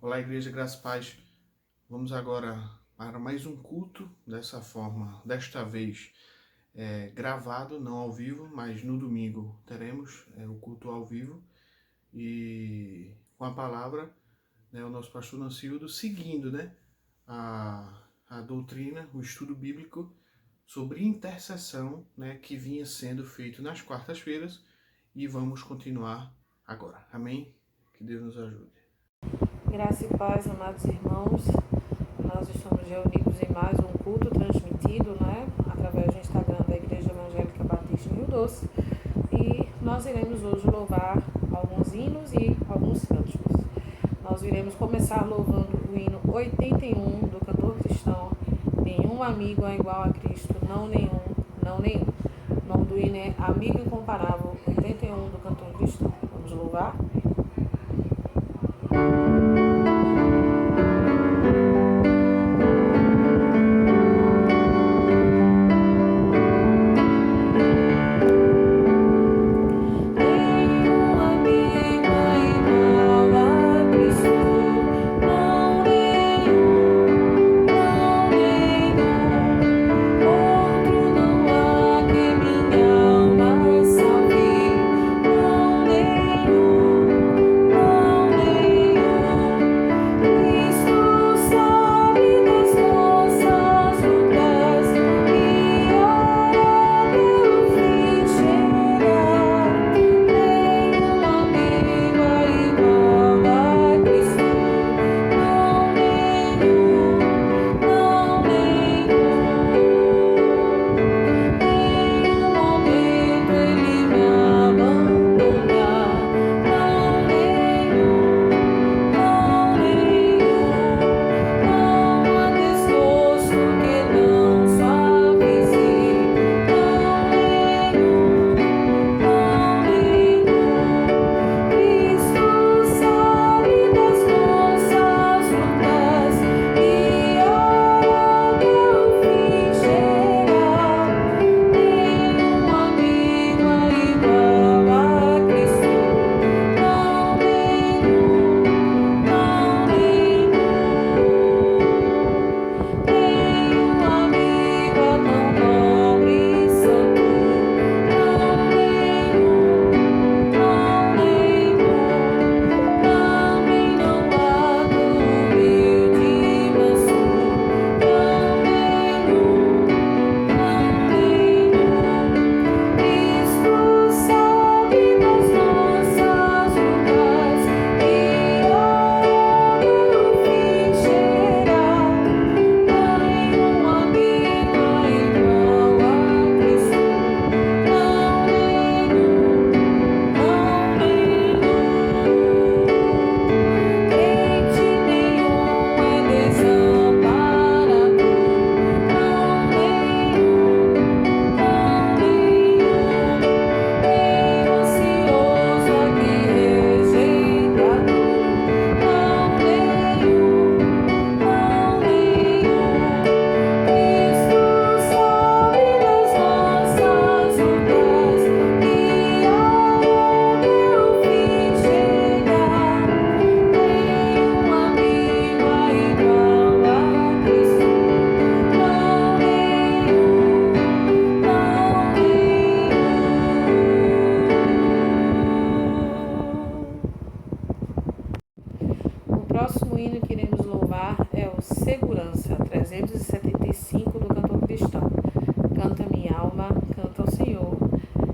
Olá, Igreja Graça e Paz. Vamos agora para mais um culto dessa forma, desta vez gravado, não ao vivo, mas no domingo teremos o culto ao vivo e com a palavra, o nosso pastor Nancildo seguindo a doutrina, o estudo bíblico sobre intercessão, que vinha sendo feito nas quartas-feiras e vamos continuar agora. Amém? Que Deus nos ajude. Graça e paz, amados irmãos. Nós estamos reunidos em mais um culto transmitido, através do Instagram da Igreja Evangélica Batista Rio Doce. E nós iremos hoje louvar alguns hinos e alguns cânticos. Nós iremos começar louvando o hino 81 do cantor cristão Nenhum Amigo é Igual a Cristo, Não Nenhum, Não Nenhum. O nome do hino é Amigo Incomparável, 81 do cantor cristão. Vamos louvar?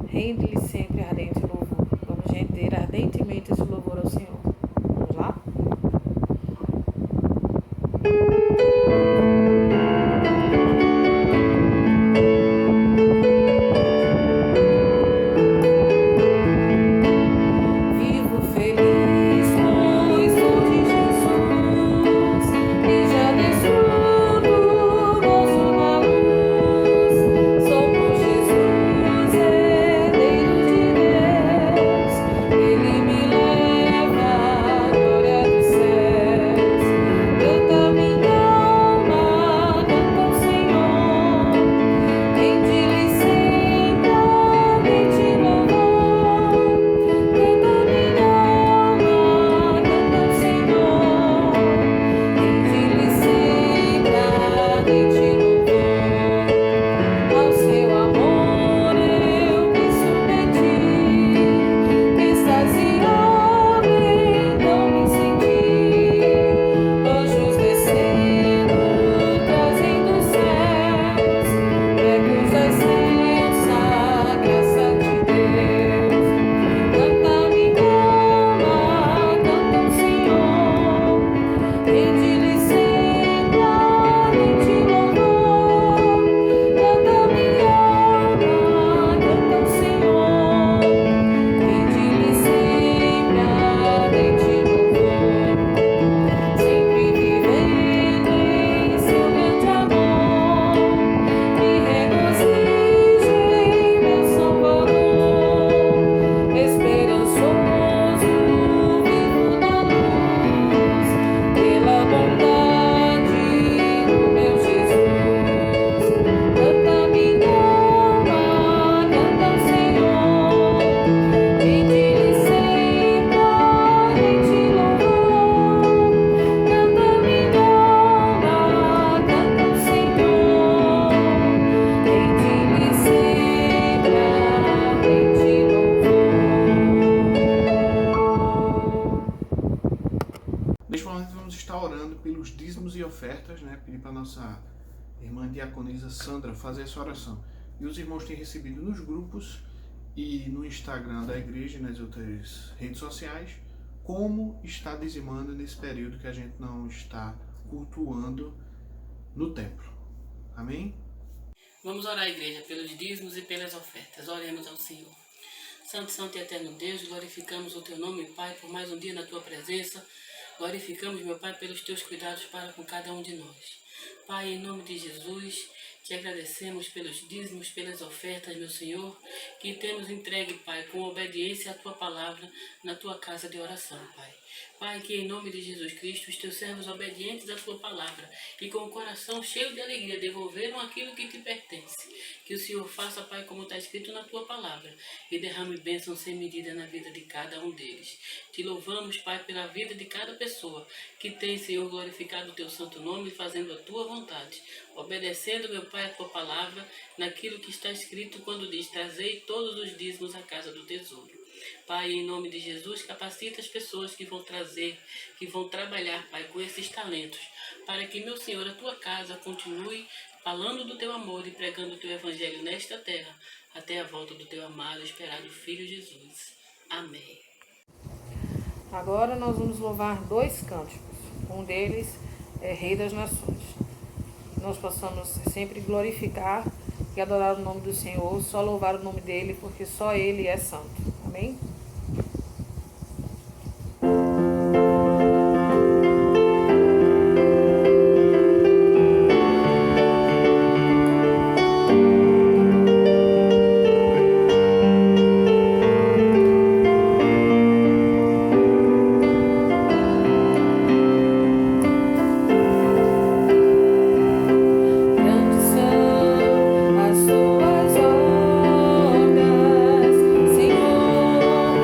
Rende-lhe sempre ardente louvor. Vamos render ardentemente esse louvor ao Senhor. Vamos lá? Ele me leva. perguntas, né? Pedir para nossa irmã diaconisa Sandra fazer essa oração. E os irmãos têm recebido nos grupos e no Instagram da igreja e nas outras redes sociais como está dizimando nesse período que a gente não está cultuando no templo. Amém? Vamos orar, igreja, pelos dízimos e pelas ofertas. Oremos ao Senhor. Santo, santo e eterno Deus, glorificamos o teu nome, Pai, por mais um dia na tua presença. Glorificamos, meu Pai, pelos teus cuidados para com cada um de nós. Pai, em nome de Jesus, te agradecemos pelos dízimos, pelas ofertas, meu Senhor, que temos entregue, Pai, com obediência à tua palavra na tua casa de oração, Pai. Pai, que em nome de Jesus Cristo, os teus servos obedientes à tua palavra e com o coração cheio de alegria devolveram aquilo que te pertence. Que o Senhor faça, Pai, como está escrito na tua palavra e derrame bênção sem medida na vida de cada um deles. Te louvamos, Pai, pela vida de cada pessoa que tem, Senhor, glorificado o teu santo nome, fazendo a tua vontade, obedecendo, meu Pai, a tua palavra naquilo que está escrito quando diz: trazei todos os dízimos à casa do tesouro. Pai, em nome de Jesus, capacita as pessoas que vão trazer, que vão trabalhar, Pai, com esses talentos, para que, meu Senhor, a tua casa continue falando do teu amor e pregando o teu evangelho nesta terra, até a volta do teu amado e esperado Filho Jesus. Amém. Agora nós vamos louvar 2 cânticos. Um deles é Rei das Nações. Nós possamos sempre glorificar e adorar o nome do Senhor, só louvar o nome dele, porque só ele é santo. Amém? Senhor,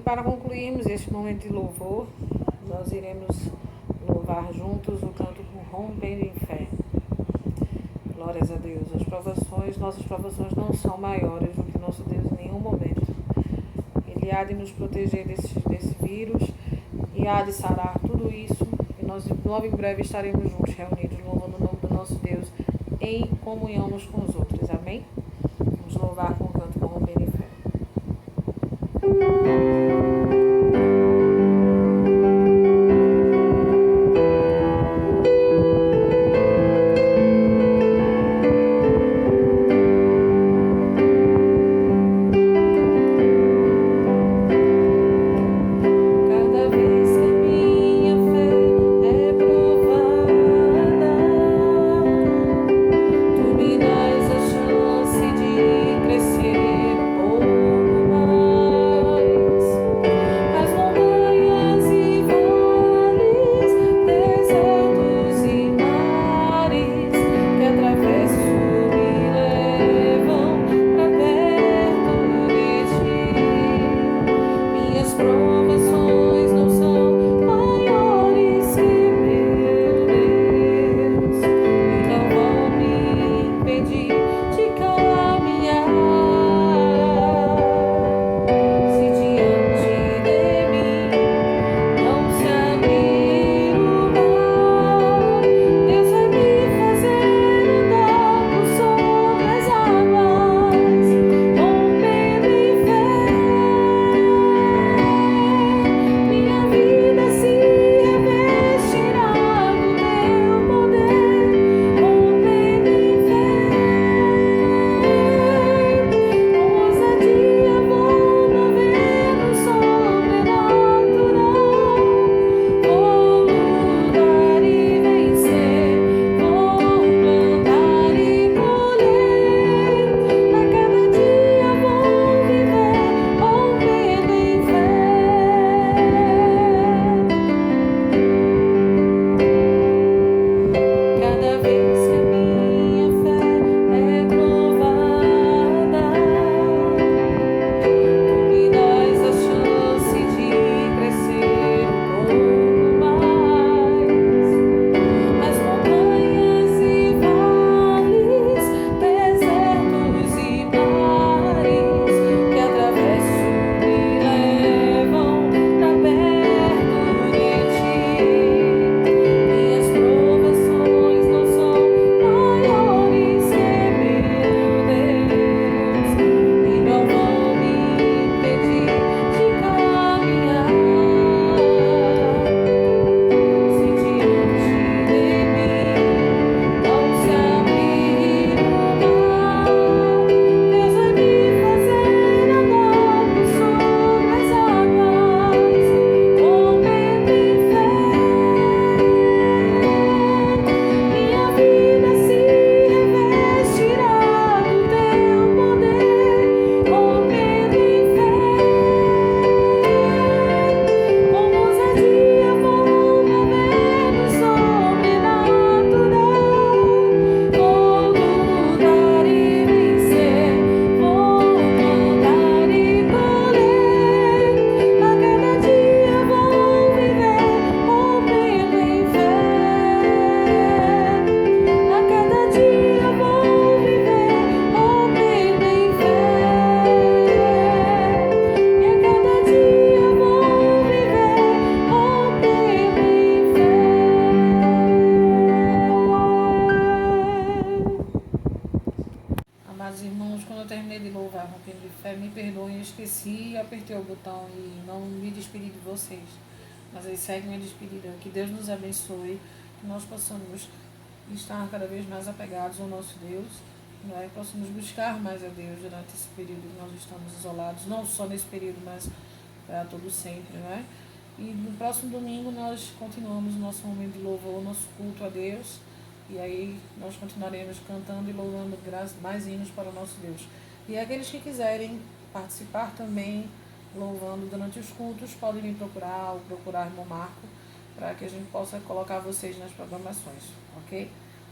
para concluirmos este momento de louvor, nós iremos louvar juntos o canto Rompendo em Fé. Glórias a Deus. Nossas provações não são maiores do que nosso Deus em nenhum momento. Ele há de nos proteger desse vírus e há de sarar tudo isso. E nós logo em breve estaremos juntos, reunidos, louvando o nome do nosso Deus em comunhão uns com os outros. Amém? Vamos louvar com o canto Rompendo em Fé. Esqueci e apertei o botão e não me despedi de vocês. Mas aí segue minha despedida. Que Deus nos abençoe, que nós possamos estar cada vez mais apegados ao nosso Deus, né? Possamos buscar mais a Deus durante esse período que nós estamos isolados, não só nesse período, mas para todo sempre, né? E no próximo domingo nós continuamos o nosso momento de louvor, o nosso culto a Deus. E aí nós continuaremos cantando e louvando mais hinos para o nosso Deus. E aqueles que quiserem participar também, louvando durante os cultos, podem me procurar ou procurar o irmão Marco, para que a gente possa colocar vocês nas programações, ok?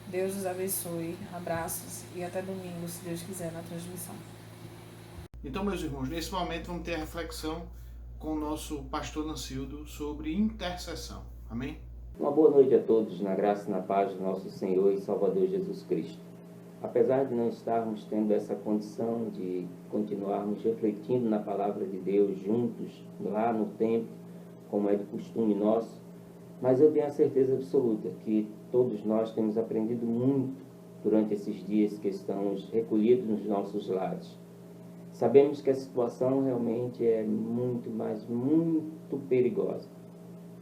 Deus os abençoe, abraços e até domingo, se Deus quiser, na transmissão. Então, meus irmãos, nesse momento vamos ter a reflexão com o nosso pastor Nancildo sobre intercessão. Amém? Uma boa noite a todos, na graça e na paz do nosso Senhor e Salvador Jesus Cristo. Apesar de não estarmos tendo essa condição de continuarmos refletindo na palavra de Deus juntos, lá no templo, como é de costume nosso, mas eu tenho a certeza absoluta que todos nós temos aprendido muito durante esses dias que estamos recolhidos nos nossos lares. Sabemos que a situação realmente é muito, mas muito perigosa,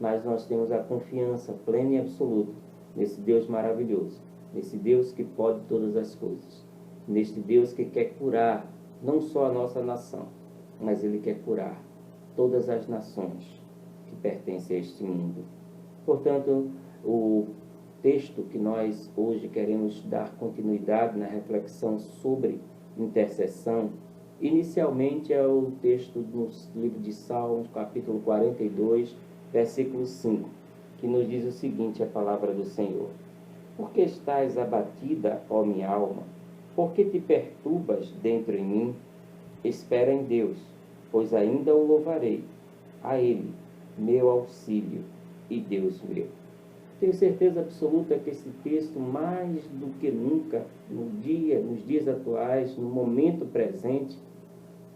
mas nós temos a confiança plena e absoluta nesse Deus maravilhoso, nesse Deus que pode todas as coisas, neste Deus que quer curar não só a nossa nação, mas Ele quer curar todas as nações que pertencem a este mundo. Portanto, o texto que nós hoje queremos dar continuidade na reflexão sobre intercessão, inicialmente é o texto no livro de Salmos, capítulo 42, versículo 5, que nos diz o seguinte, a palavra do Senhor: Por que estás abatida, ó minha alma? Por que te perturbas dentro em mim? Espera em Deus, pois ainda o louvarei, a Ele, meu auxílio e Deus meu. Tenho certeza absoluta que esse texto, mais do que nunca, nos dias atuais, no momento presente,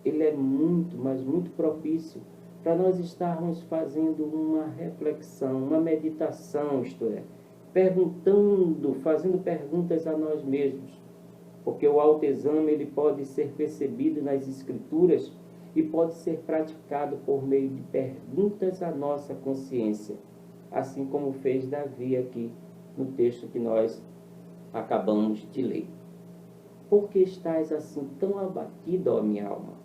ele é muito, mas muito propício para nós estarmos fazendo uma reflexão, uma meditação, isto é, fazendo perguntas a nós mesmos, porque o autoexame ele pode ser percebido nas Escrituras e pode ser praticado por meio de perguntas à nossa consciência, assim como fez Davi aqui no texto que nós acabamos de ler. Por que estás assim tão abatida, ó minha alma?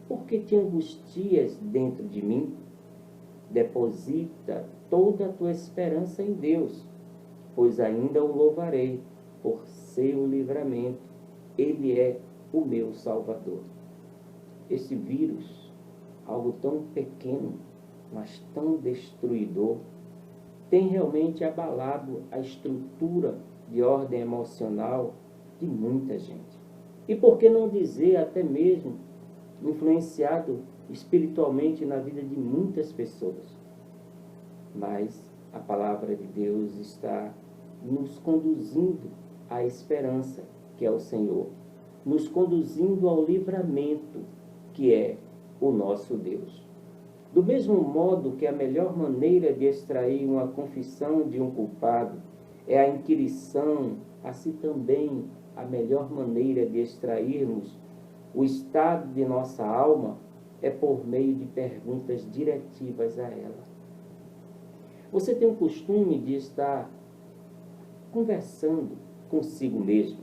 Por que te angustias dentro de mim? Deposita toda a tua esperança em Deus, pois ainda o louvarei por seu livramento. Ele é o meu Salvador. Esse vírus, algo tão pequeno, mas tão destruidor, tem realmente abalado a estrutura de ordem emocional de muita gente. E por que não dizer até mesmo influenciado espiritualmente na vida de muitas pessoas? Mas a palavra de Deus está nos conduzindo à esperança, que é o Senhor, nos conduzindo ao livramento, que é o nosso Deus. Do mesmo modo que a melhor maneira de extrair uma confissão de um culpado é a inquirição, assim também a melhor maneira de extrairmos o estado de nossa alma é por meio de perguntas diretivas a ela. Você tem o costume de estar conversando consigo mesmo,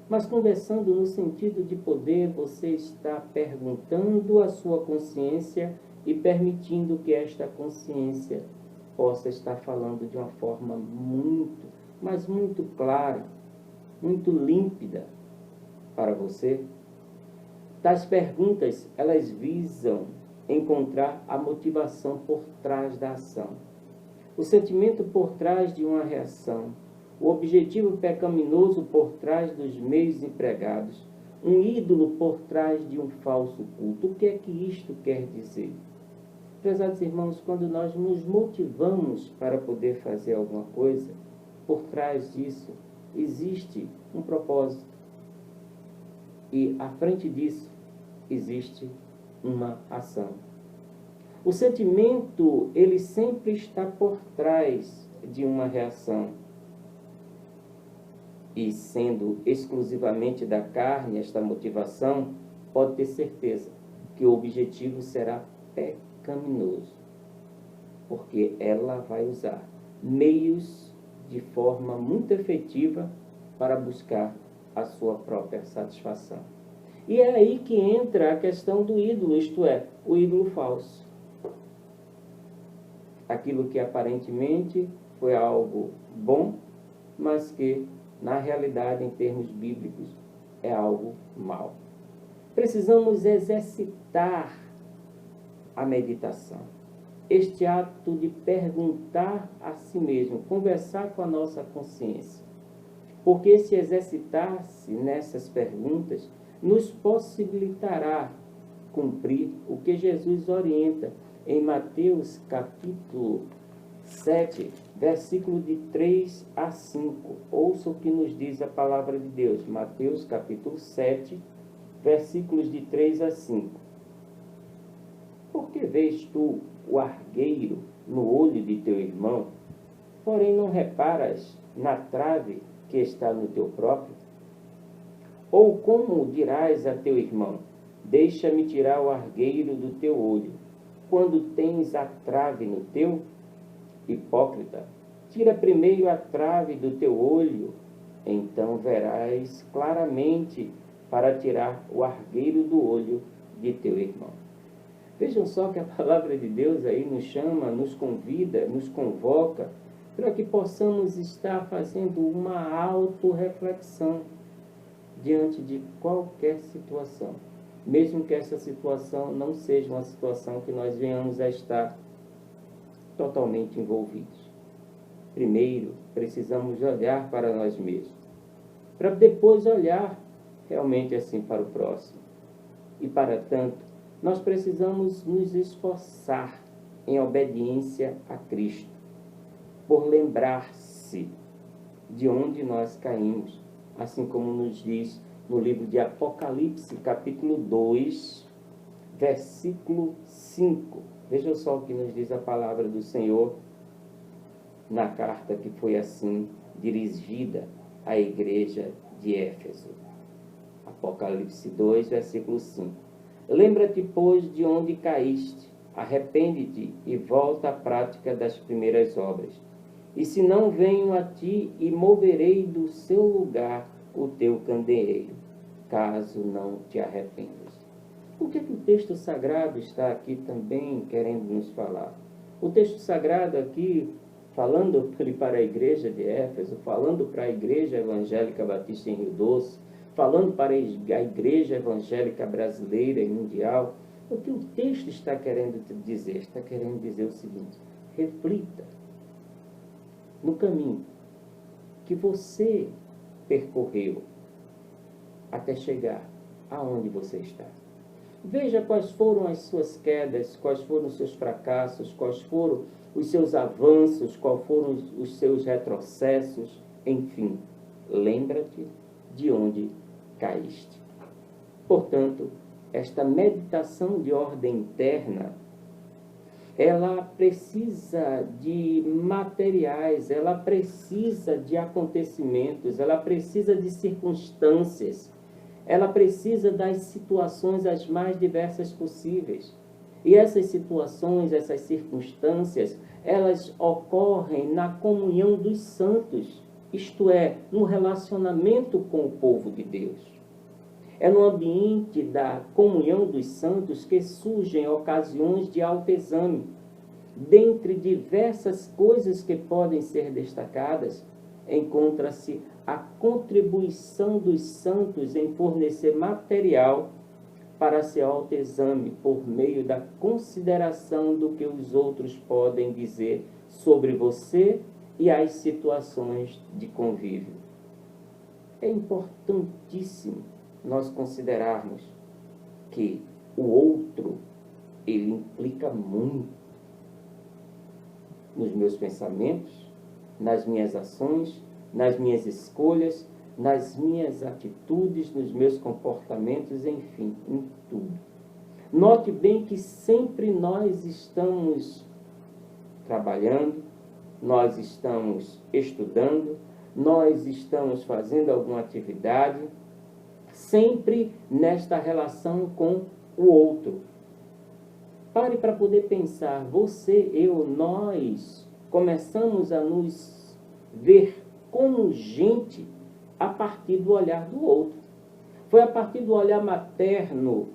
mas conversando no sentido de poder você estar perguntando à sua consciência e permitindo que esta consciência possa estar falando de uma forma muito, mas muito clara, muito límpida para você. Tais perguntas, elas visam encontrar a motivação por trás da ação, o sentimento por trás de uma reação, o objetivo pecaminoso por trás dos meios empregados, um ídolo por trás de um falso culto. O que é que isto quer dizer? Prezados irmãos, quando nós nos motivamos para poder fazer alguma coisa, por trás disso existe um propósito. E à frente disso existe uma ação. O sentimento, ele sempre está por trás de uma reação. E sendo exclusivamente da carne esta motivação, pode ter certeza que o objetivo será pecaminoso, porque ela vai usar meios de forma muito efetiva para buscar a sua própria satisfação. E é aí que entra a questão do ídolo, isto é, o ídolo falso. Aquilo que aparentemente foi algo bom, mas que, na realidade, em termos bíblicos, é algo mau. Precisamos exercitar a meditação. Este ato de perguntar a si mesmo, conversar com a nossa consciência. Porque se exercitar-se nessas perguntas, nos possibilitará cumprir o que Jesus orienta, em Mateus capítulo 7, versículo de 3 a 5. Ouça o que nos diz a palavra de Deus. Mateus capítulo 7, versículos de 3 a 5. Por que vês tu o argueiro no olho de teu irmão, porém não reparas na trave que está no teu próprio? Ou como dirás a teu irmão, deixa-me tirar o argueiro do teu olho, quando tens a trave no teu? Hipócrita, tira primeiro a trave do teu olho, então verás claramente para tirar o argueiro do olho de teu irmão. Vejam só que a palavra de Deus aí nos chama, nos convida, nos convoca, para que possamos estar fazendo uma autorreflexão diante de qualquer situação, mesmo que essa situação não seja uma situação que nós venhamos a estar totalmente envolvidos. Primeiro, precisamos olhar para nós mesmos, para depois olhar realmente assim para o próximo. E para tanto, nós precisamos nos esforçar em obediência a Cristo, por lembrar-se de onde nós caímos, assim como nos diz no livro de Apocalipse, capítulo 2, versículo 5. Veja só o que nos diz a palavra do Senhor na carta que foi assim dirigida à igreja de Éfeso. Apocalipse 2, versículo 5. Lembra-te, pois, de onde caíste, arrepende-te e volta à prática das primeiras obras. E se não venho a ti e moverei do seu lugar o teu candeeiro, caso não te arrependas. O que é que o texto sagrado está aqui também querendo nos falar? O texto sagrado aqui, falando para a igreja de Éfeso, falando para a igreja evangélica batista em Rio Doce, falando para a igreja evangélica brasileira e mundial, o que o texto está querendo te dizer? Está querendo dizer o seguinte: reflita no caminho que você percorreu até chegar aonde você está. Veja quais foram as suas quedas, quais foram os seus fracassos, quais foram os seus avanços, quais foram os seus retrocessos, enfim, lembra-te de onde caíste. Portanto, esta meditação de ordem interna, ela precisa de materiais, ela precisa de acontecimentos, ela precisa de circunstâncias, ela precisa das situações as mais diversas possíveis. E essas situações, essas circunstâncias, elas ocorrem na comunhão dos santos, isto é, no relacionamento com o povo de Deus. É no ambiente da comunhão dos santos que surgem ocasiões de autoexame. Dentre diversas coisas que podem ser destacadas, encontra-se a contribuição dos santos em fornecer material para seu autoexame por meio da consideração do que os outros podem dizer sobre você e as situações de convívio. É importantíssimo nós considerarmos que o outro, ele implica muito nos meus pensamentos, nas minhas ações, nas minhas escolhas, nas minhas atitudes, nos meus comportamentos, enfim, em tudo. Note bem que sempre nós estamos trabalhando, nós estamos estudando, nós estamos fazendo alguma atividade, sempre nesta relação com o outro. Pare para poder pensar, você, eu, nós começamos a nos ver como gente a partir do olhar do outro. Foi a partir do olhar materno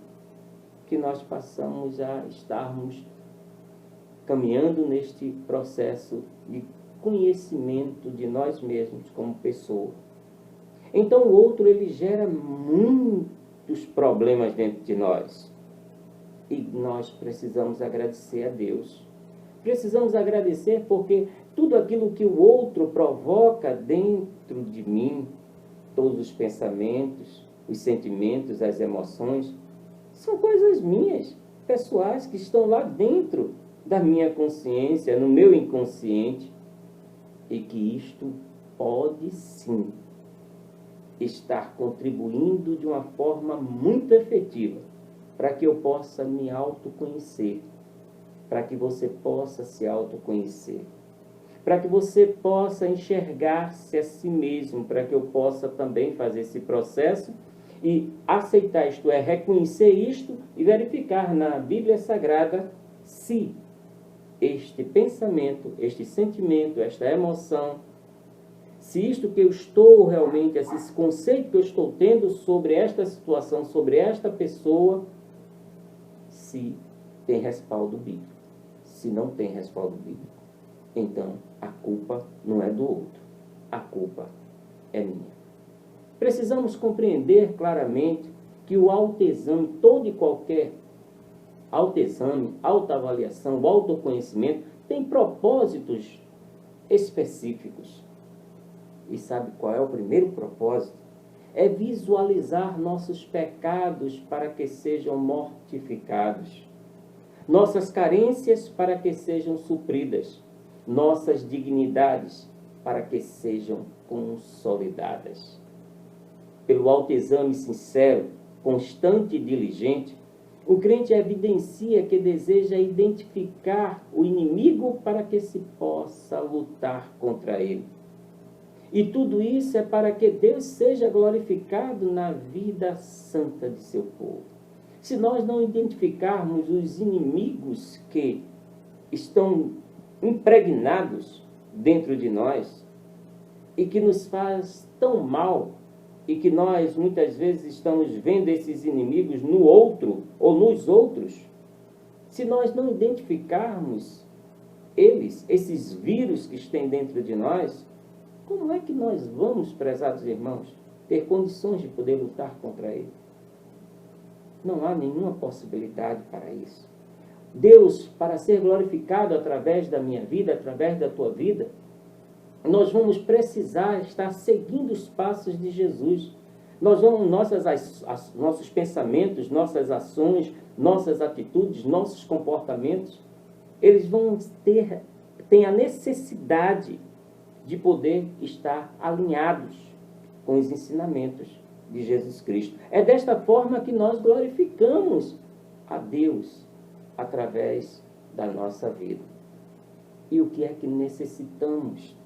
que nós passamos a estarmos caminhando neste processo de conhecimento de nós mesmos como pessoa. Então o outro, ele gera muitos problemas dentro de nós. E nós precisamos agradecer a Deus. Precisamos agradecer porque tudo aquilo que o outro provoca dentro de mim, todos os pensamentos, os sentimentos, as emoções, são coisas minhas, pessoais, que estão lá dentro da minha consciência, no meu inconsciente, e que isto pode sim estar contribuindo de uma forma muito efetiva para que eu possa me autoconhecer, para que você possa se autoconhecer, para que você possa enxergar-se a si mesmo, para que eu possa também fazer esse processo e aceitar, isto é, reconhecer isto e verificar na Bíblia Sagrada se este pensamento, este sentimento, esta emoção, se isto que eu estou realmente, esse conceito que eu estou tendo sobre esta situação, sobre esta pessoa, se tem respaldo bíblico. Se não tem respaldo bíblico, então a culpa não é do outro, a culpa é minha. Precisamos compreender claramente que o autoexame, todo e qualquer autoexame, autoavaliação, o autoconhecimento, tem propósitos específicos. E sabe qual é o primeiro propósito? É visualizar nossos pecados para que sejam mortificados, nossas carências para que sejam supridas, nossas dignidades para que sejam consolidadas. Pelo autoexame sincero, constante e diligente, o crente evidencia que deseja identificar o inimigo para que se possa lutar contra ele. E tudo isso é para que Deus seja glorificado na vida santa de seu povo. Se nós não identificarmos os inimigos que estão impregnados dentro de nós e que nos faz tão mal, e que nós muitas vezes estamos vendo esses inimigos no outro ou nos outros, se nós não identificarmos eles, esses vírus que estão dentro de nós, como é que nós vamos, prezados irmãos, ter condições de poder lutar contra ele? Não há nenhuma possibilidade para isso. Deus, para ser glorificado através da minha vida, através da tua vida, nós vamos precisar estar seguindo os passos de Jesus. Nós vamos, nossos pensamentos, nossas ações, nossas atitudes, nossos comportamentos, eles vão ter a necessidade de poder estar alinhados com os ensinamentos de Jesus Cristo. É desta forma que nós glorificamos a Deus através da nossa vida. E o que é que necessitamos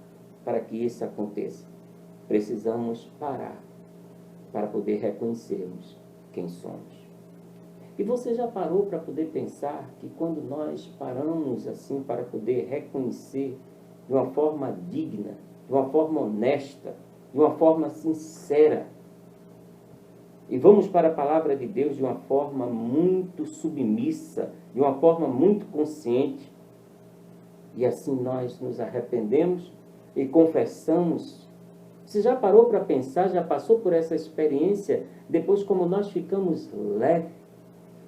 para que isso aconteça? Precisamos parar para poder reconhecermos quem somos. E você já parou para poder pensar que quando nós paramos assim para poder reconhecer de uma forma digna, de uma forma honesta, de uma forma sincera, e vamos para a palavra de Deus de uma forma muito submissa, de uma forma muito consciente, e assim nós nos arrependemos e confessamos. Você já parou para pensar, já passou por essa experiência, depois como nós ficamos leves,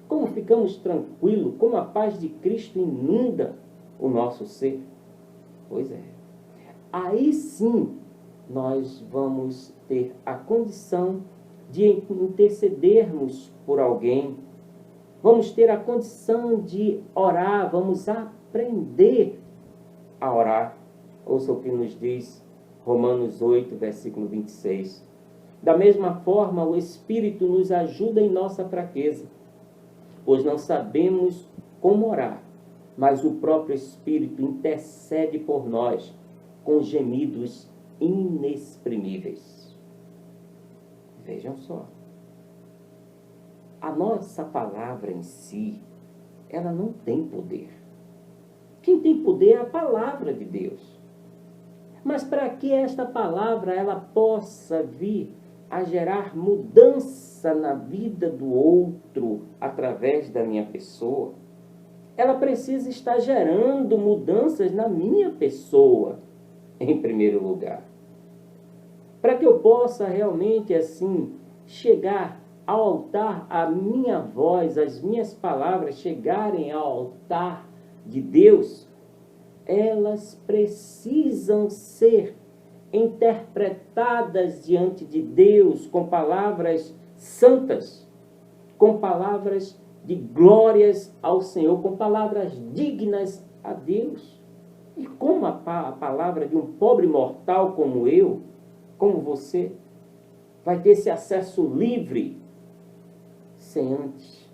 como ficamos tranquilos, como a paz de Cristo inunda o nosso ser? Pois é. Aí sim nós vamos ter a condição de intercedermos por alguém. Vamos ter a condição de orar, vamos aprender a orar. Ouça o que nos diz Romanos 8, versículo 26. Da mesma forma, o Espírito nos ajuda em nossa fraqueza, pois não sabemos como orar, mas o próprio Espírito intercede por nós com gemidos inexprimíveis. Vejam só. A nossa palavra em si, ela não tem poder. Quem tem poder é a palavra de Deus. Mas para que esta palavra ela possa vir a gerar mudança na vida do outro através da minha pessoa, ela precisa estar gerando mudanças na minha pessoa, em primeiro lugar. Para que eu possa realmente assim chegar ao altar, a minha voz, as minhas palavras chegarem ao altar de Deus, elas precisam ser interpretadas diante de Deus com palavras santas, com palavras de glórias ao Senhor, com palavras dignas a Deus. E como a palavra de um pobre mortal como eu, como você, vai ter esse acesso livre, sem antes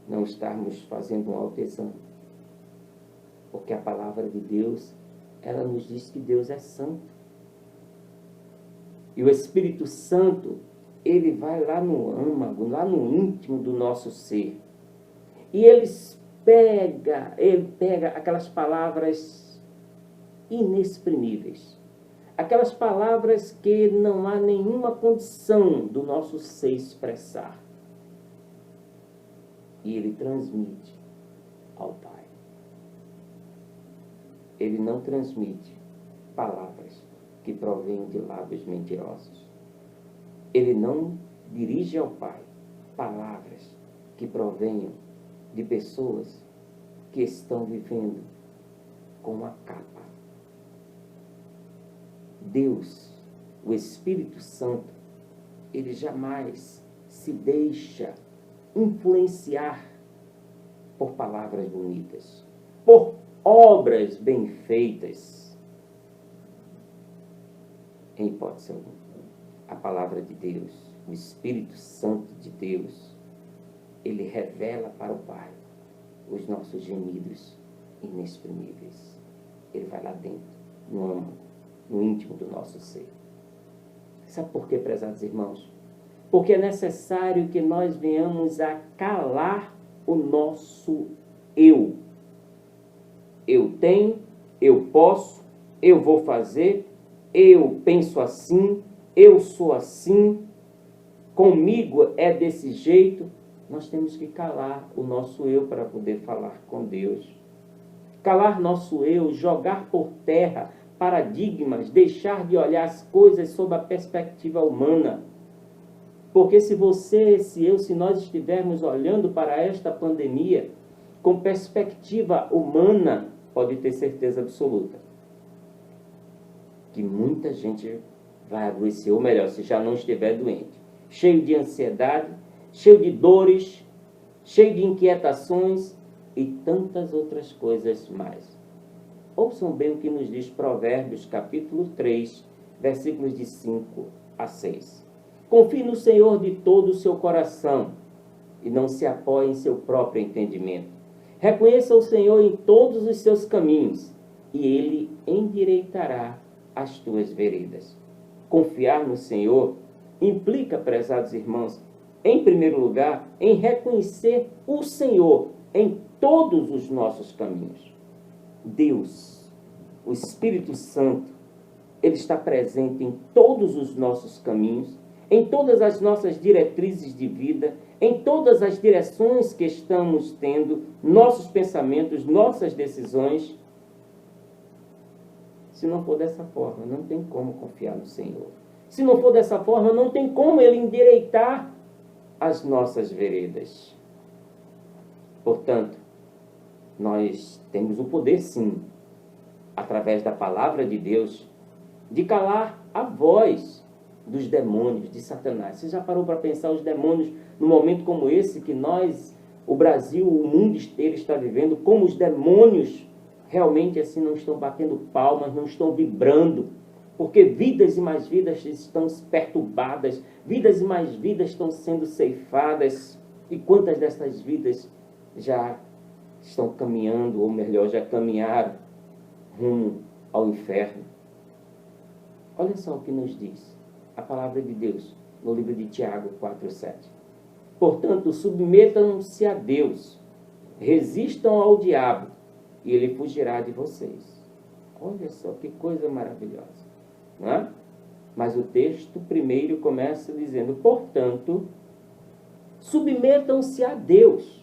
não estarmos fazendo um autoexame? Porque a palavra de Deus, ela nos diz que Deus é santo. E o Espírito Santo, ele vai lá no âmago, lá no íntimo do nosso ser. E ele pega aquelas palavras inexprimíveis. Aquelas palavras que não há nenhuma condição do nosso ser expressar. E ele transmite ao Pai. Ele não transmite palavras que provêm de lábios mentirosos. Ele não dirige ao Pai palavras que provenham de pessoas que estão vivendo com uma capa. Deus, o Espírito Santo, ele jamais se deixa influenciar por palavras bonitas, por obras bem feitas. Em hipótese alguma, a palavra de Deus, o Espírito Santo de Deus, ele revela para o Pai os nossos gemidos inexprimíveis. Ele vai lá dentro, no âmago, no íntimo do nosso ser. Sabe por quê, prezados irmãos? Porque é necessário que nós venhamos a calar o nosso eu. Eu tenho, eu posso, eu vou fazer, eu penso assim, eu sou assim, comigo é desse jeito. Nós temos que calar o nosso eu para poder falar com Deus. Calar nosso eu, jogar por terra paradigmas, deixar de olhar as coisas sob a perspectiva humana. Porque se você, se eu, se nós estivermos olhando para esta pandemia com perspectiva humana, pode ter certeza absoluta que muita gente vai adoecer, ou melhor, se já não estiver doente, cheio de ansiedade, cheio de dores, cheio de inquietações e tantas outras coisas mais. Ouçam bem o que nos diz Provérbios, capítulo 3, versículos de 5 a 6. Confie no Senhor de todo o seu coração e não se apoie em seu próprio entendimento. Reconheça o Senhor em todos os seus caminhos e Ele endireitará as tuas veredas. Confiar no Senhor implica, prezados irmãos, em primeiro lugar, em reconhecer o Senhor em todos os nossos caminhos. Deus, o Espírito Santo, ele está presente em todos os nossos caminhos, em todas as nossas diretrizes de vida, em todas as direções que estamos tendo, nossos pensamentos, nossas decisões. Se não for dessa forma, não tem como confiar no Senhor. Se não for dessa forma, não tem como Ele endireitar as nossas veredas. Portanto, nós temos o poder, sim, através da palavra de Deus, de calar a voz dos demônios, de Satanás. Você já parou para pensar os demônios num momento como esse que nós, o Brasil, o mundo inteiro está vivendo, como os demônios realmente assim não estão batendo palmas, não estão vibrando, porque vidas e mais vidas estão perturbadas, vidas e mais vidas estão sendo ceifadas, e quantas dessas vidas já estão caminhando, ou melhor, já caminharam rumo ao inferno. Olha só o que nos diz a palavra de Deus no livro de Tiago 4:7. Portanto, submetam-se a Deus, resistam ao diabo, e ele fugirá de vocês. Olha só que coisa maravilhosa, não é? Mas o texto primeiro começa dizendo, portanto, submetam-se a Deus.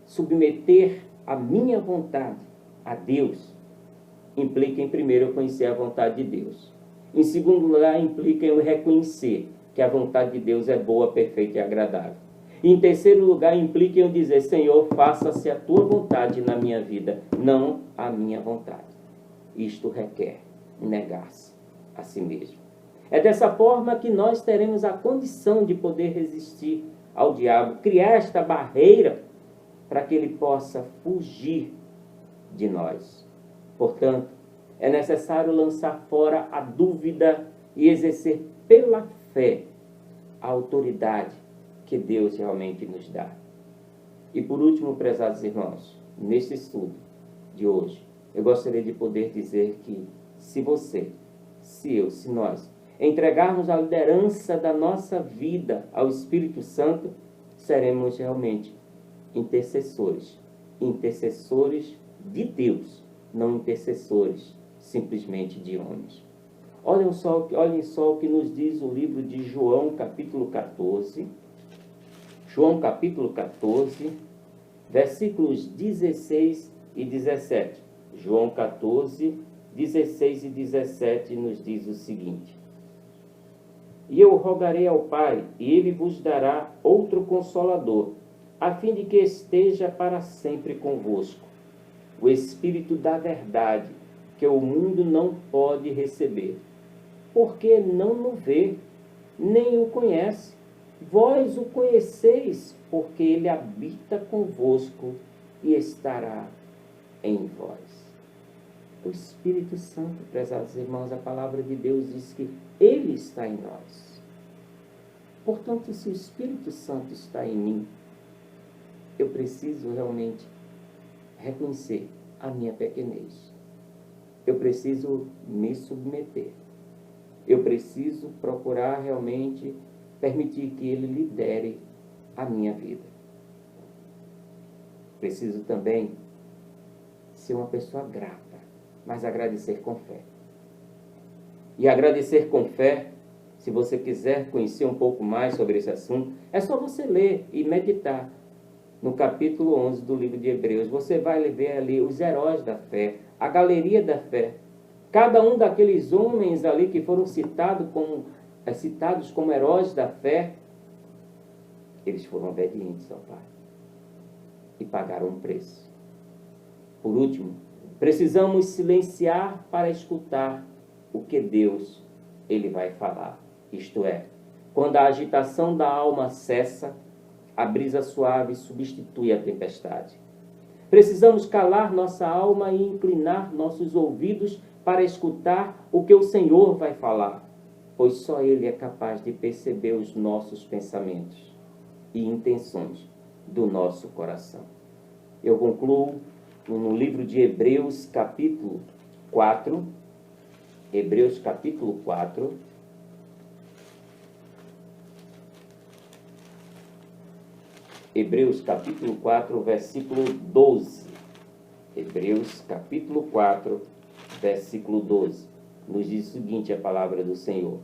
Submeter a minha vontade a Deus implica, em primeiro, eu conhecer a vontade de Deus. Em segundo lugar, implica eu reconhecer que a vontade de Deus é boa, perfeita e agradável. E em terceiro lugar, implica eu dizer, Senhor, faça-se a tua vontade na minha vida, não a minha vontade. Isto requer negar-se a si mesmo. É dessa forma que nós teremos a condição de poder resistir ao diabo, criar esta barreira para que ele possa fugir de nós. Portanto, é necessário lançar fora a dúvida e exercer pela fé a autoridade que Deus realmente nos dá. E por último, prezados irmãos, neste estudo de hoje, eu gostaria de poder dizer que se você, se eu, se nós entregarmos a liderança da nossa vida ao Espírito Santo, seremos realmente intercessores. Intercessores de Deus, não intercessores simplesmente de homens. Olhem só o que nos diz o livro de João, capítulo 14. João, capítulo 14, versículos 16 e 17. João 14, 16 e 17 nos diz o seguinte: E eu rogarei ao Pai, e Ele vos dará outro Consolador, a fim de que esteja para sempre convosco, o Espírito da verdade, que o mundo não pode receber, porque não o vê, nem o conhece. Vós o conheceis, porque ele habita convosco e estará em vós. O Espírito Santo, prezados irmãos, a palavra de Deus diz que ele está em nós. Portanto, se o Espírito Santo está em mim, eu preciso realmente reconhecer a minha pequenez. Eu preciso me submeter. Eu preciso procurar realmente permitir que ele lidere a minha vida. Preciso também ser uma pessoa grata, mas agradecer com fé. E agradecer com fé, se você quiser conhecer um pouco mais sobre esse assunto, é só você ler e meditar no capítulo 11 do livro de Hebreus. Você vai ver ali os heróis da fé, a galeria da fé. Cada um daqueles homens ali que foram citados como heróis da fé, eles foram obedientes ao Pai e pagaram um preço. Por último, precisamos silenciar para escutar o que Deus ele vai falar. Isto é, quando a agitação da alma cessa, a brisa suave substitui a tempestade. Precisamos calar nossa alma e inclinar nossos ouvidos para escutar o que o Senhor vai falar, pois só Ele é capaz de perceber os nossos pensamentos e intenções do nosso coração. Eu concluo no livro de Hebreus, capítulo 4. Hebreus, capítulo 4. Hebreus, capítulo 4, versículo 12. Hebreus, capítulo 4, versículo 12. Nos diz o seguinte, a palavra do Senhor: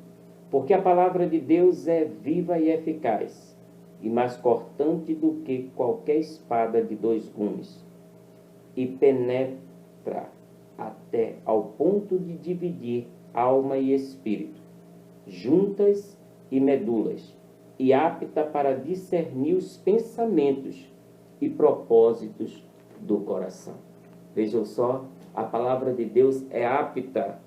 Porque a palavra de Deus é viva e eficaz, e mais cortante do que qualquer espada de dois gumes, e penetra até ao ponto de dividir alma e espírito, juntas e medulas, e apta para discernir os pensamentos e propósitos do coração. Vejam só, a palavra de Deus é apta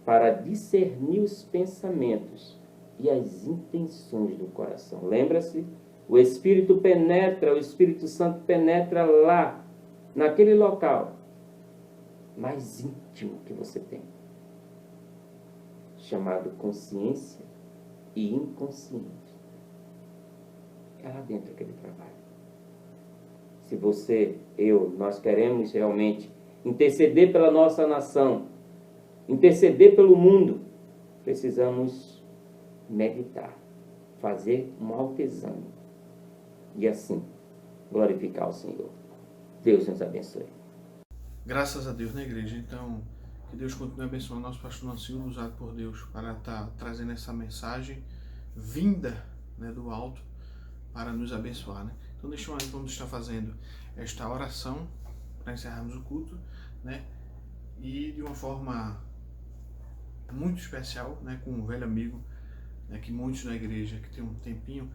para discernir os pensamentos e as intenções do coração. Lembra-se? O Espírito Santo penetra lá, naquele local mais íntimo que você tem, chamado consciência e inconsciente. É lá dentro que ele trabalha. Se você, nós queremos realmente interceder pela nossa nação, interceder pelo mundo, precisamos meditar, fazer um autoexame e assim glorificar o Senhor. Deus nos abençoe. Graças a Deus na igreja. Então, que Deus continue abençoando nosso pastor Nancinho, usado por Deus para estar trazendo essa mensagem vinda, né, do alto, para nos abençoar, né? Então, vamos estar fazendo esta oração para encerrarmos o culto, né? E de uma forma muito especial, né, com um velho amigo, né, que muitos da igreja que tem um tempinho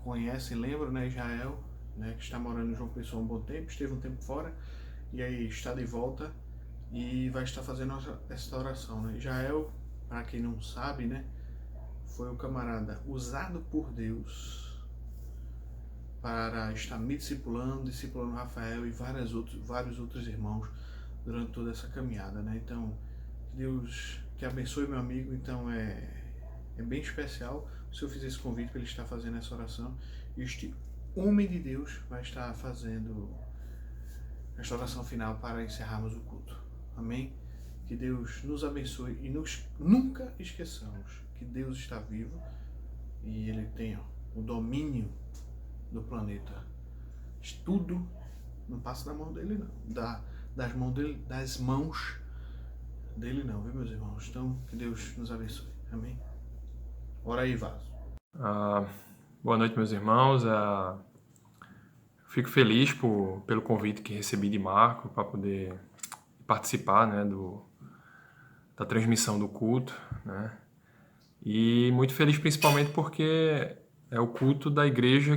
conhecem, lembram, né, Israel, né, que está morando em João Pessoa há um bom tempo, esteve um tempo fora e aí está de volta e vai estar fazendo esta oração, né? Israel, para quem não sabe, né, foi o camarada usado por Deus para estar me discipulando o Rafael e vários outros irmãos durante toda essa caminhada, né? Então, que Deus te abençoe, meu amigo. Então, é bem especial se eu fizer esse convite para ele estar fazendo essa oração. E este homem de Deus vai estar fazendo esta oração final para encerrarmos o culto. Amém? Que Deus nos abençoe e nunca esqueçamos que Deus está vivo e Ele tem o domínio do planeta. Tudo não passa da mão dele, não. Das mãos dele, não, viu, meus irmãos? Então, que Deus nos abençoe. Amém? Ora aí, Vaso. Boa noite, meus irmãos. Fico feliz pelo convite que recebi de Marco para poder participar, né, da transmissão do culto, né? E muito feliz principalmente porque é o culto da igreja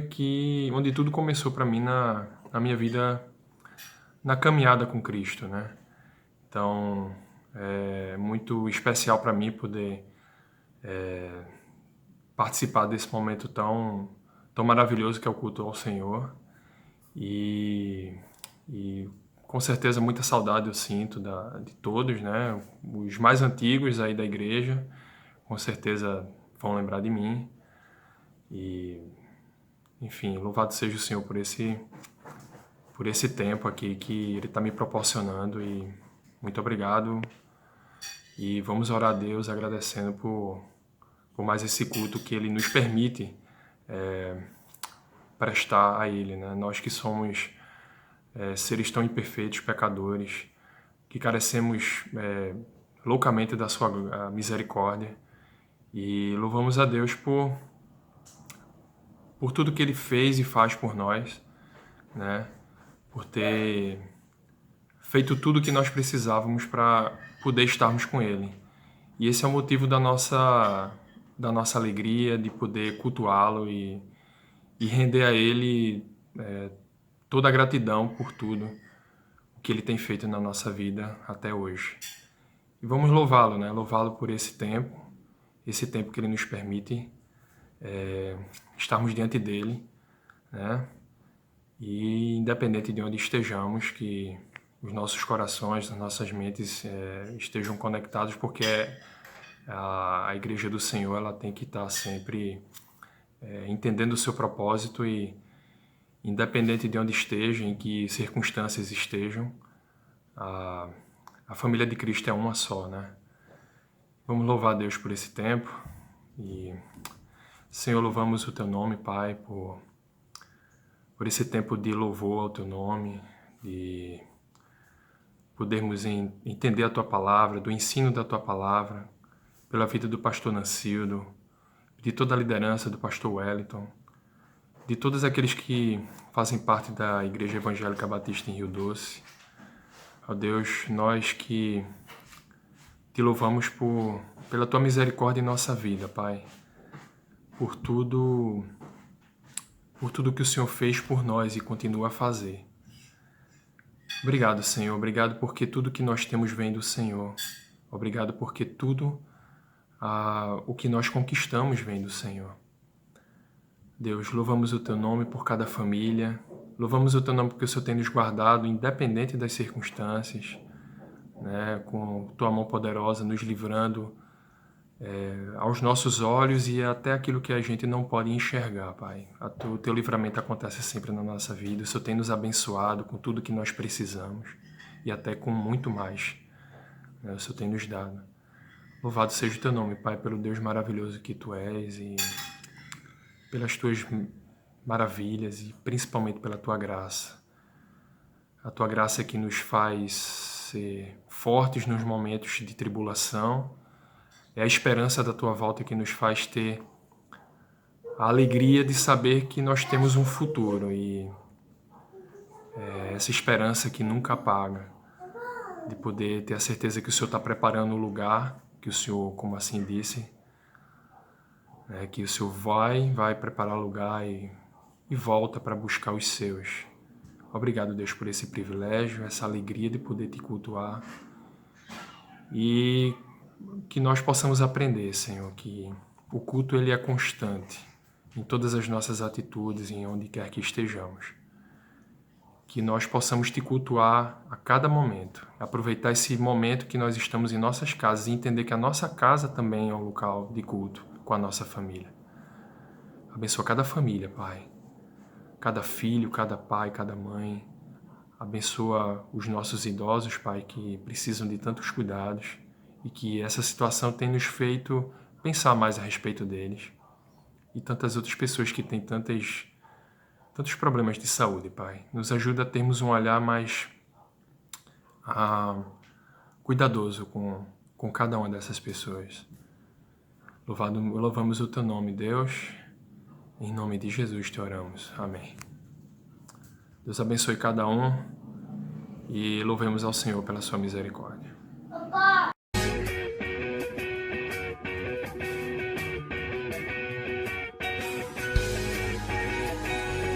onde tudo começou para mim na minha vida, na caminhada com Cristo, né? Então, é muito especial para mim poder participar desse momento tão maravilhoso que é o culto ao Senhor. E com certeza muita saudade eu sinto de todos, né? Os mais antigos aí da igreja, com certeza vão lembrar de mim. E, enfim, louvado seja o Senhor por esse tempo aqui que Ele está me proporcionando. E muito obrigado. E vamos orar a Deus agradecendo por mais esse culto que Ele nos permite prestar a Ele, né? Nós que somos seres tão imperfeitos, pecadores, que carecemos loucamente da sua misericórdia. E louvamos a Deus por tudo que Ele fez e faz por nós, né? Por ter feito tudo o que nós precisávamos para poder estarmos com Ele. E esse é o motivo da nossa alegria de poder cultuá-lo e render a Ele toda a gratidão por tudo o que Ele tem feito na nossa vida até hoje. E vamos louvá-lo, né? Louvá-lo por esse tempo que Ele nos permite estarmos diante dEle, né? E independente de onde estejamos, que os nossos corações, as nossas mentes estejam conectados, porque a Igreja do Senhor ela tem que estar sempre entendendo o seu propósito e independente de onde esteja, em que circunstâncias estejam, a família de Cristo é uma só, né? Vamos louvar a Deus por esse tempo e, Senhor, louvamos o Teu nome, Pai, por esse tempo de louvor ao Teu nome, de podermos entender a Tua palavra, do ensino da Tua palavra, pela vida do pastor Nancildo, de toda a liderança do pastor Wellington, de todos aqueles que fazem parte da Igreja Evangélica Batista em Rio Doce. Ó Deus, nós que te louvamos pela Tua misericórdia em nossa vida, Pai, por tudo que o Senhor fez por nós e continua a fazer. Obrigado, Senhor. Obrigado porque tudo que nós temos vem do Senhor. Obrigado porque tudo o que nós conquistamos vem do Senhor. Deus, louvamos o Teu nome por cada família, louvamos o Teu nome porque o Senhor tem nos guardado, independente das circunstâncias, né? Com Tua mão poderosa nos livrando aos nossos olhos e até aquilo que a gente não pode enxergar, Pai. O Teu livramento acontece sempre na nossa vida, o Senhor tem nos abençoado com tudo que nós precisamos e até com muito mais, né? O Senhor tem nos dado. Louvado seja o Teu nome, Pai, pelo Deus maravilhoso que Tu és e pelas Tuas maravilhas e principalmente pela Tua graça. A Tua graça que nos faz ser fortes nos momentos de tribulação, é a esperança da Tua volta que nos faz ter a alegria de saber que nós temos um futuro e essa esperança que nunca apaga, de poder ter a certeza que o Senhor está preparando o lugar, que o Senhor, como assim disse, que o Senhor vai preparar lugar e volta para buscar os seus. Obrigado, Deus, por esse privilégio, essa alegria de poder Te cultuar e que nós possamos aprender, Senhor, que o culto ele é constante em todas as nossas atitudes, em onde quer que estejamos. Que nós possamos te cultuar a cada momento, aproveitar esse momento que nós estamos em nossas casas e entender que a nossa casa também é um local de culto com a nossa família. Abençoa cada família, Pai. Cada filho, cada pai, cada mãe. Abençoa os nossos idosos, Pai, que precisam de tantos cuidados e que essa situação tem nos feito pensar mais a respeito deles. E tantas outras pessoas que têm tantos problemas de saúde, Pai. Nos ajuda a termos um olhar mais cuidadoso com cada uma dessas pessoas. Louvamos o Teu nome, Deus. Em nome de Jesus te oramos. Amém. Deus abençoe cada um e louvemos ao Senhor pela sua misericórdia.